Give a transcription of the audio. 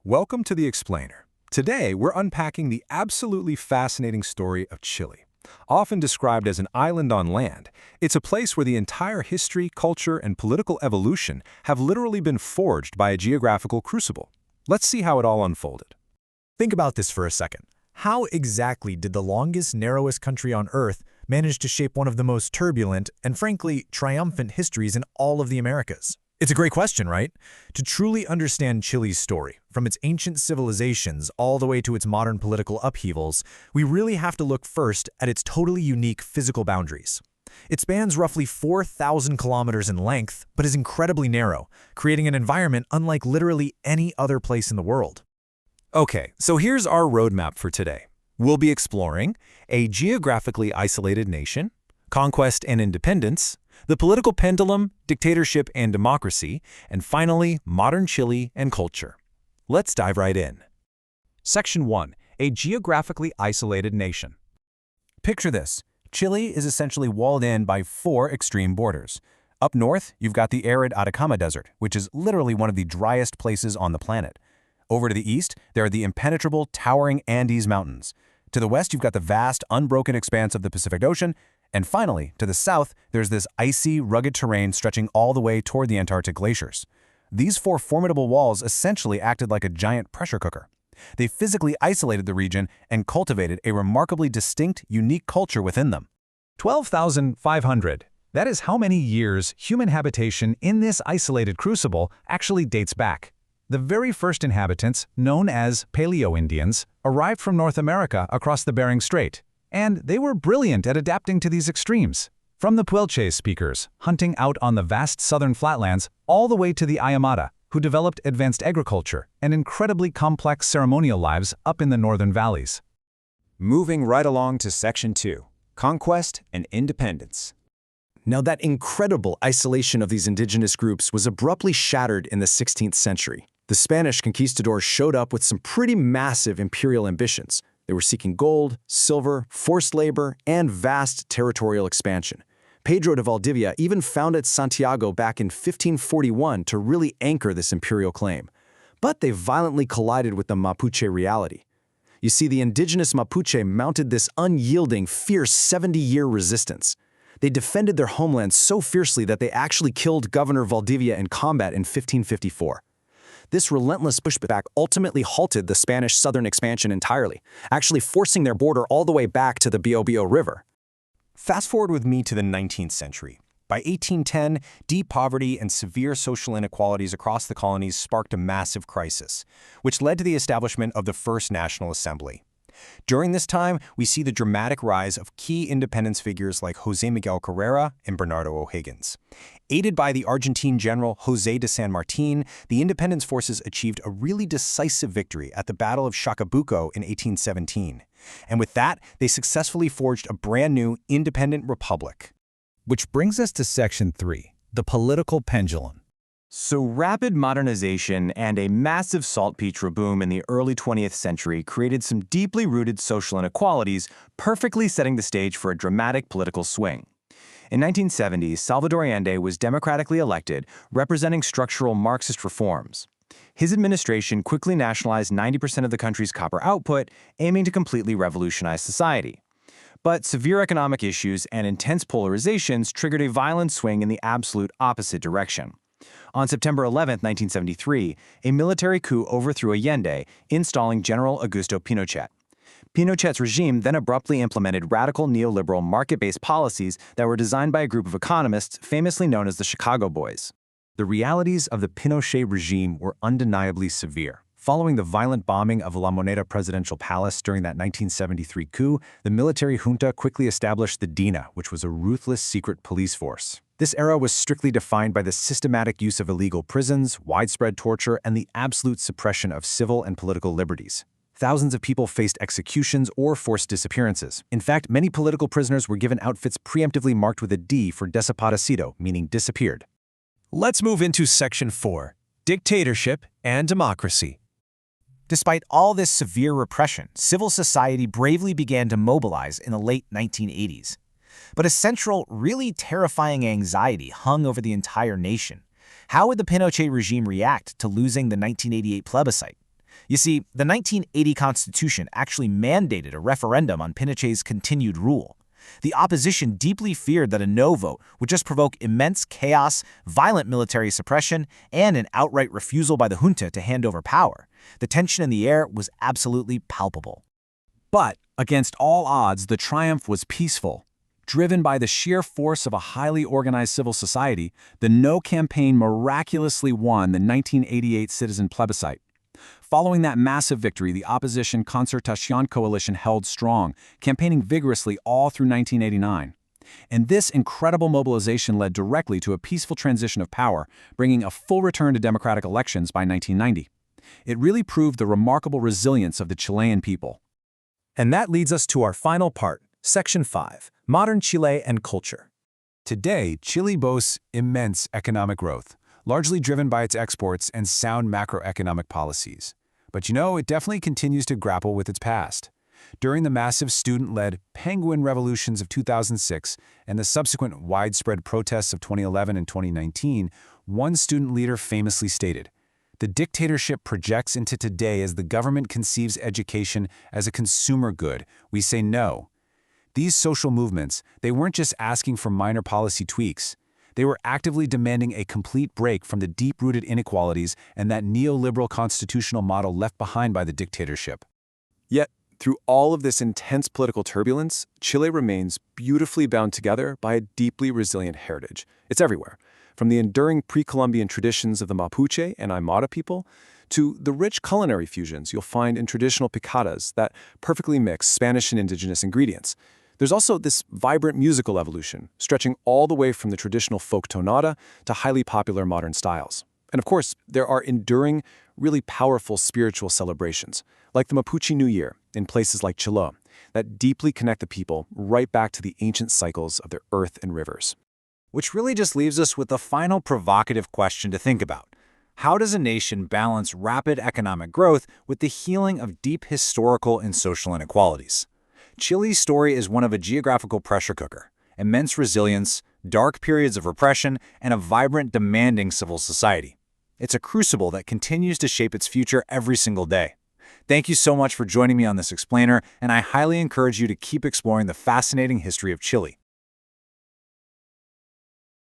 Welcome to The Explainer. Today, we're unpacking the absolutely fascinating story of Chile. Often described as an island on land, it's a place where the entire history, culture, and political evolution have literally been forged by a geographical crucible. Let's see how it all unfolded. Think about this for a second. How exactly did the longest, narrowest country on Earth manage to shape one of the most turbulent and, frankly, triumphant histories in all of the Americas? It's a great question, right? To truly understand Chile's story, from its ancient civilizations all the way to its modern political upheavals, we really have to look first at its totally unique physical boundaries. It spans roughly 4,000 kilometers in length, but is incredibly narrow, creating an environment unlike literally any other place in the world. Okay, so here's our roadmap for today. We'll be exploring a geographically isolated nation, conquest and independence, the political pendulum, dictatorship and democracy, and finally, modern Chile and culture. Let's dive right in. Section 1. A geographically isolated nation. Picture this. Chile is essentially walled in by four extreme borders. Up north, you've got the arid Atacama Desert, which is literally one of the driest places on the planet. Over to the east, there are the impenetrable, towering Andes Mountains. To the west, you've got the vast, unbroken expanse of the Pacific Ocean. And finally, to the south, there's this icy, rugged terrain stretching all the way toward the Antarctic glaciers. These four formidable walls essentially acted like a giant pressure cooker. They physically isolated the region and cultivated a remarkably distinct, unique culture within them. 12,500. That is how many years human habitation in this isolated crucible actually dates back. The very first inhabitants, known as Paleo-Indians, arrived from North America across the Bering Strait. And they were brilliant at adapting to these extremes. From the Puelche speakers, hunting out on the vast southern flatlands, all the way to the Ayamata, who developed advanced agriculture and incredibly complex ceremonial lives up in the northern valleys. Moving right along to Section 2, Conquest and Independence. Now, that incredible isolation of these indigenous groups was abruptly shattered in the 16th century. The Spanish conquistadors showed up with some pretty massive imperial ambitions. They were seeking gold, silver, forced labor, and vast territorial expansion. Pedro de Valdivia even founded Santiago back in 1541 to really anchor this imperial claim. But they violently collided with the Mapuche reality. You see, the indigenous Mapuche mounted this unyielding, fierce 70-year resistance. They defended their homeland so fiercely that they actually killed Governor Valdivia in combat in 1554. This relentless pushback ultimately halted the Spanish southern expansion entirely, actually forcing their border all the way back to the Biobío River. Fast forward with me to the 19th century. By 1810, deep poverty and severe social inequalities across the colonies sparked a massive crisis, which led to the establishment of the First National Assembly. During this time, we see the dramatic rise of key independence figures like José Miguel Carrera and Bernardo O'Higgins. Aided by the Argentine general José de San Martín, the independence forces achieved a really decisive victory at the Battle of Chacabuco in 1817. And with that, they successfully forged a brand new independent republic. Which brings us to Section 3, the political pendulum. So rapid modernization and a massive saltpeter boom in the early 20th century created some deeply rooted social inequalities, perfectly setting the stage for a dramatic political swing. In 1970, Salvador Allende was democratically elected, representing structural Marxist reforms. His administration quickly nationalized 90% of the country's copper output, aiming to completely revolutionize society. But severe economic issues and intense polarizations triggered a violent swing in the absolute opposite direction. On September 11, 1973, a military coup overthrew Allende, installing General Augusto Pinochet. Pinochet's regime then abruptly implemented radical neoliberal market-based policies that were designed by a group of economists famously known as the Chicago Boys. The realities of the Pinochet regime were undeniably severe. Following the violent bombing of La Moneda presidential palace during that 1973 coup, the military junta quickly established the DINA, which was a ruthless secret police force. This era was strictly defined by the systematic use of illegal prisons, widespread torture, and the absolute suppression of civil and political liberties. Thousands of people faced executions or forced disappearances. In fact, many political prisoners were given outfits preemptively marked with a D for desaparecido, meaning disappeared. Let's move into Section 4, Dictatorship and Democracy. Despite all this severe repression, civil society bravely began to mobilize in the late 1980s. But a central, really terrifying anxiety hung over the entire nation. How would the Pinochet regime react to losing the 1988 plebiscite? You see, the 1980 Constitution actually mandated a referendum on Pinochet's continued rule. The opposition deeply feared that a no vote would just provoke immense chaos, violent military suppression, and an outright refusal by the junta to hand over power. The tension in the air was absolutely palpable. But, against all odds, the triumph was peaceful. Driven by the sheer force of a highly organized civil society, the No campaign miraculously won the 1988 citizen plebiscite. Following that massive victory, the opposition Concertación coalition held strong, campaigning vigorously all through 1989. And this incredible mobilization led directly to a peaceful transition of power, bringing a full return to democratic elections by 1990. It really proved the remarkable resilience of the Chilean people. And that leads us to our final part, Section 5, Modern Chile and Culture. Today, Chile boasts immense economic growth, largely driven by its exports and sound macroeconomic policies. But it definitely continues to grapple with its past. During the massive student-led Penguin Revolutions of 2006 and the subsequent widespread protests of 2011 and 2019, one student leader famously stated, "The dictatorship projects into today as the government conceives education as a consumer good. We say no." These social movements, they weren't just asking for minor policy tweaks. They were actively demanding a complete break from the deep-rooted inequalities and that neoliberal constitutional model left behind by the dictatorship. Yet, through all of this intense political turbulence, Chile remains beautifully bound together by a deeply resilient heritage. It's everywhere, from the enduring pre-Columbian traditions of the Mapuche and Aymara people to the rich culinary fusions you'll find in traditional picadas that perfectly mix Spanish and indigenous ingredients. There's also this vibrant musical evolution, stretching all the way from the traditional folk tonada to highly popular modern styles. And of course, there are enduring, really powerful spiritual celebrations, like the Mapuche New Year in places like Chile, that deeply connect the people right back to the ancient cycles of their earth and rivers. Which really just leaves us with the final provocative question to think about. How does a nation balance rapid economic growth with the healing of deep historical and social inequalities? Chile's story is one of a geographical pressure cooker, immense resilience, dark periods of repression, and a vibrant, demanding civil society. It's a crucible that continues to shape its future every single day. Thank you so much for joining me on this explainer, and I highly encourage you to keep exploring the fascinating history of Chile.